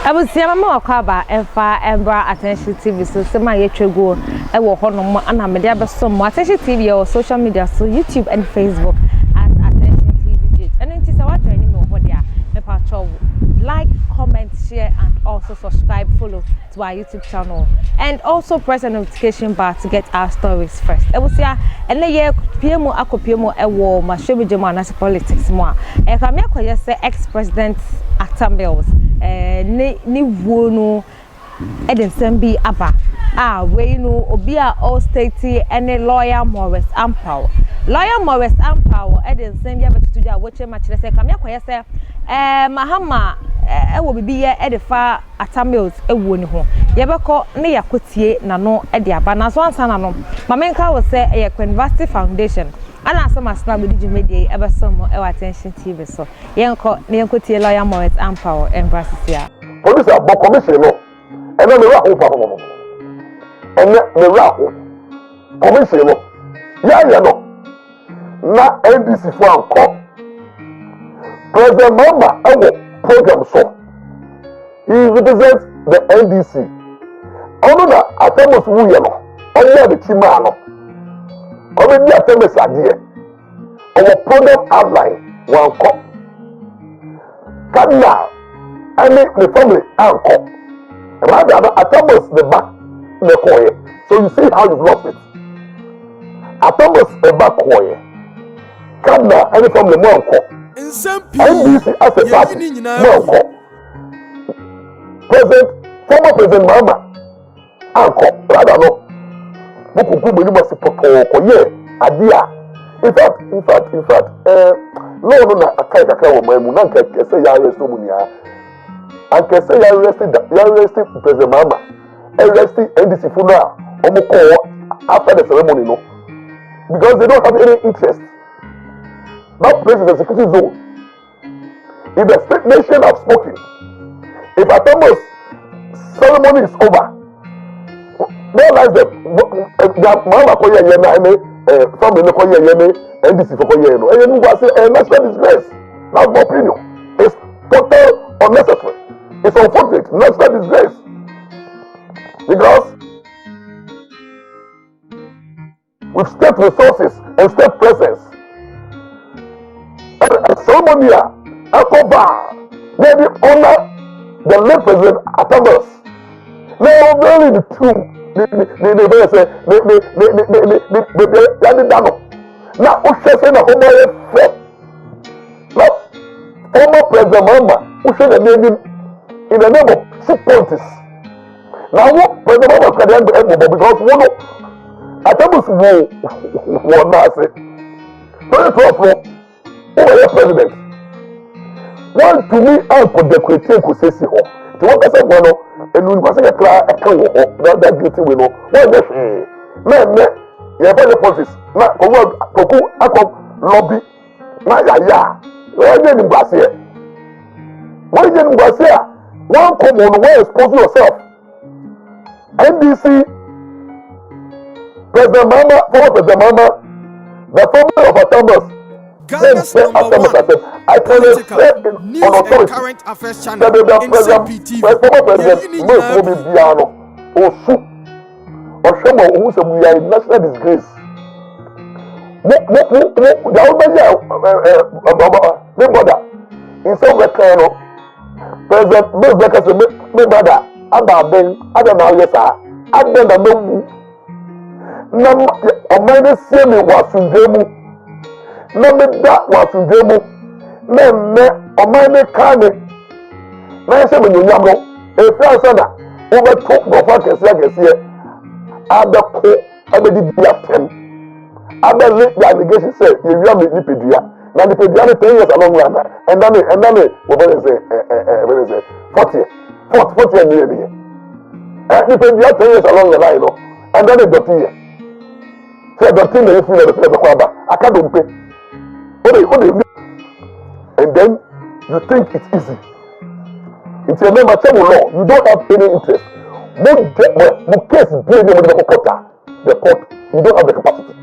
I was seeing my car and far and bra attention TV so some my go I will hold on and I'm there some more attention TV or social media so YouTube and Facebook at attention TV and it is our journey more there like, comment, share and also subscribe, follow to our YouTube channel and also press the notification bar to get our stories first. I will see and the year PMO Akopimo a war my show with German politics more. I come here say ex-president Atta Mills ni wono Eden Sembi Aba we know Obia all state and lawyer Morris Ampao. Lawyer Morris Ampao Eden Sembi Aba watch match say come here say Mahama will be here at the far Atta Mills a wound home. Yabako near Kutie Nano at the Abanas one son. My main car will say a University Foundation. And I saw my snap with the media ever some more attention TV. So, young Kutie lawyer Morris Ampao and Brasilia. Police are both commissioner, and then the Rahu, and the Rahu commissioner. Yeah, no. Na NDC for a President Mama, our program so he represents the NDC. I don't know Atemos Wuyano, only the Chimano. Already Atemes idea. Our program outline one cop. Come now, I make the family uncle. Rather than Atemos the back the coin. So you see how you've lost it. Atemos the back coin. Come now, any family more uncle. NDC as a party, former President Mama, Uncle, rather no. Buku many must support Adia. In fact, no, I can't account my Munanka, say I arrest Munia. I can say I arrested President Mama, arrested NDC for now, after the ceremony, no. Because they don't have any interest. That place is a security zone. If the state nation have spoken, if Atemos ceremony is over, realize that Mama Koya Yena, family Koya Yene, NDC for Koya Yeno, and you will say a national disgrace. That's my opinion. It's total unnecessary. It's unfortunate, national disgrace. Because with state resources and state presence, and ceremony, maybe honor the late President Atemos. Now, very the true. They say, now, who says in a home now, former President Mama, who said the name in the name of 6 points. Now, what President Mama can end because one Atemos will not say, 2012, who president? One to me, I could decorate Kusesi home. To what I said, one, and we was a cry, a cow, that guilty window. Why the man, you have the policies, not Koku, Akon, lobby, ya. Why didn't Garcia? Why didn't Garcia? One common way expose yourself. NDC, President Mama, former President Mama, the family of Atemos. Ghana's #1 I can political news and current affairs channel in CPTV. National disgrace. In some way, President Mills said, "My brother, I'm being, I don't know, yes, I don't know. Nam, a minus semi was in Demu. No me that was in Demu. Me, a minor carne. I said, when you know, if you are sana, over talk of what I can see, other co, I did be at 10. Other late the allegation said, you have me Lipidia. Now the Pediana 10 years along line, and then what is it, 40 million. And the Pediana 10 years along the line, and then the Dotia. Say, Dotia, if you never said the Quaba, I can't pay. And then you think it's easy. It's a member law, you don't have any interest. But case the court, you don't have the capacity.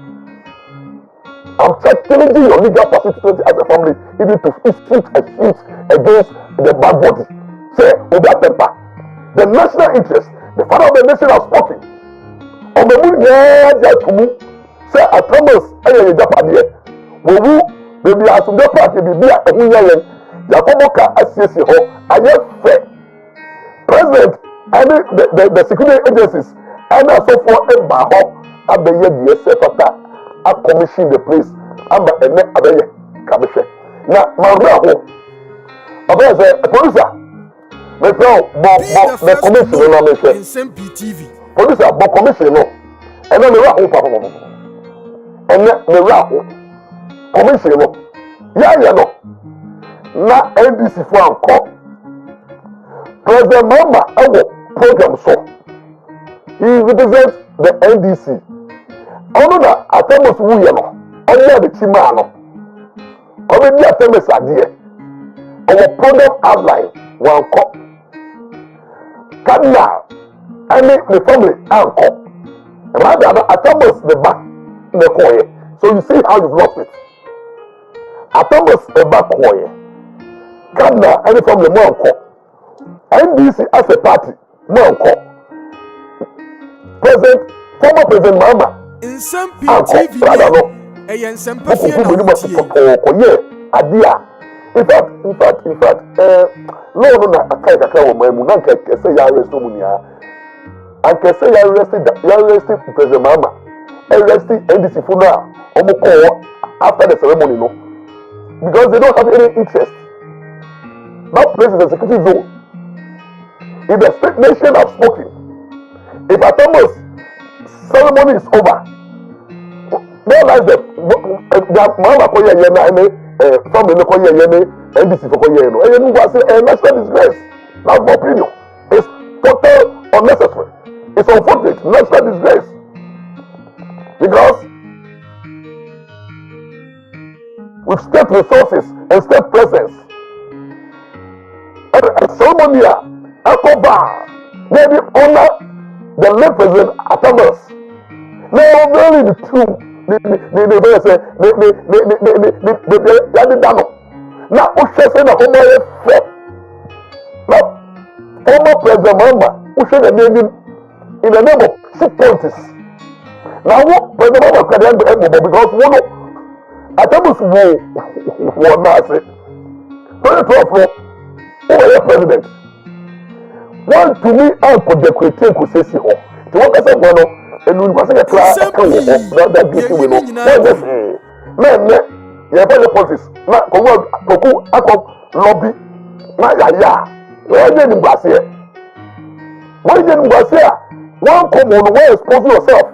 I'm challenging your legal facility as a family, even to shoot against the bad body. say Oba Tempa, the national interest, the father of the nation has spoken. On the moon, yeah, to me, say a Thomas, I Japan, wo baby as the party be a Munyan, Yakomoka, Assisi Ho, I just fair. President and the security agencies, and so for a baho, and the year the I commission the place, and the Abaye Commission. Now, my brother, a producer. The commission in SMPTV. Producer, but commission no. And then the rahu papa. And then the rahu commission no. Yeah no. Na NDC for anko. President Mama our program so. He represents the NDC. Ono na atemos wuye no. Onye the chima no. Obe bi atemos adie. Our program outline one call. Cardinal, I make the family uncle. Rather, Atomus the back the coin. So you see how you've lost it. Atomus the back coin. Cardinal, any family more uncle. NDC as a party, more uncle. Former President Mama. In some PTV, in some In fact, no, I can't tell my Munanka say ya arrest Munia. I can say ya arrested President Mama, arrested NDC Funa, Omoko after the ceremony, no, because they don't have any interest. That place is a security zone. If the state nation have spoken, if Atomus ceremony is over, no lies that Mama Koya Yana. Family no call ye NDC for call ye no. And you say a national disgrace. That's my opinion. It's total unnecessary. It's unfortunate. National disgrace. Because with state resources and state presence, and ceremony, Akoba, maybe honor the late President Atamas. Now, really the two. They say they done. Now, who says that former President Mama, who said the name in the name of 6 points. Now, what President Mama can end because one Atamus war now say 2012 over president. One to me, I could decorate could say to what I said, and we was a class that beauty we know. Men, you have politics. Not Koku, lobby. Not ya. Where did you pass here? Why didn't you pass here? One come on, where expose yourself?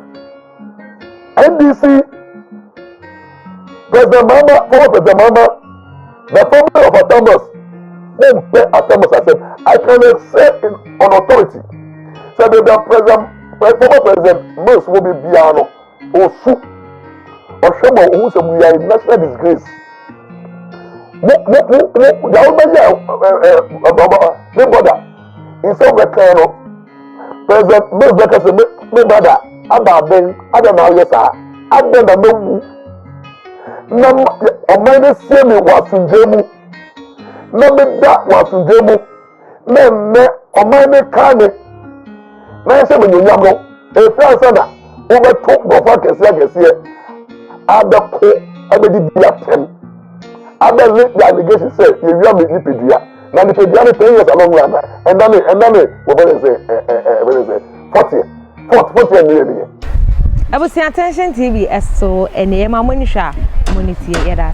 NDC, President Mama, former President Mama, the family of Atamas, won't pay Atamas. I said, I can say on authority. Said the President. Former President Mos will be Biano or Soup or Shamo, who's a national disgrace. In some Recano, President Mos Becker said, my brother, Abba, I don't know, yes, I don't know. Nam a minus semi was in Jemu. Number that was in Jemu. Men, a minor carne. Na say when you yamo e fa say na o be to go for kese adako abedi bia tem abeli the allegation say you wi am ipedua na the pedua na 10 years along line and then we better say 40 years. Abusi Attention TV so ene ma monihwa monity yeda.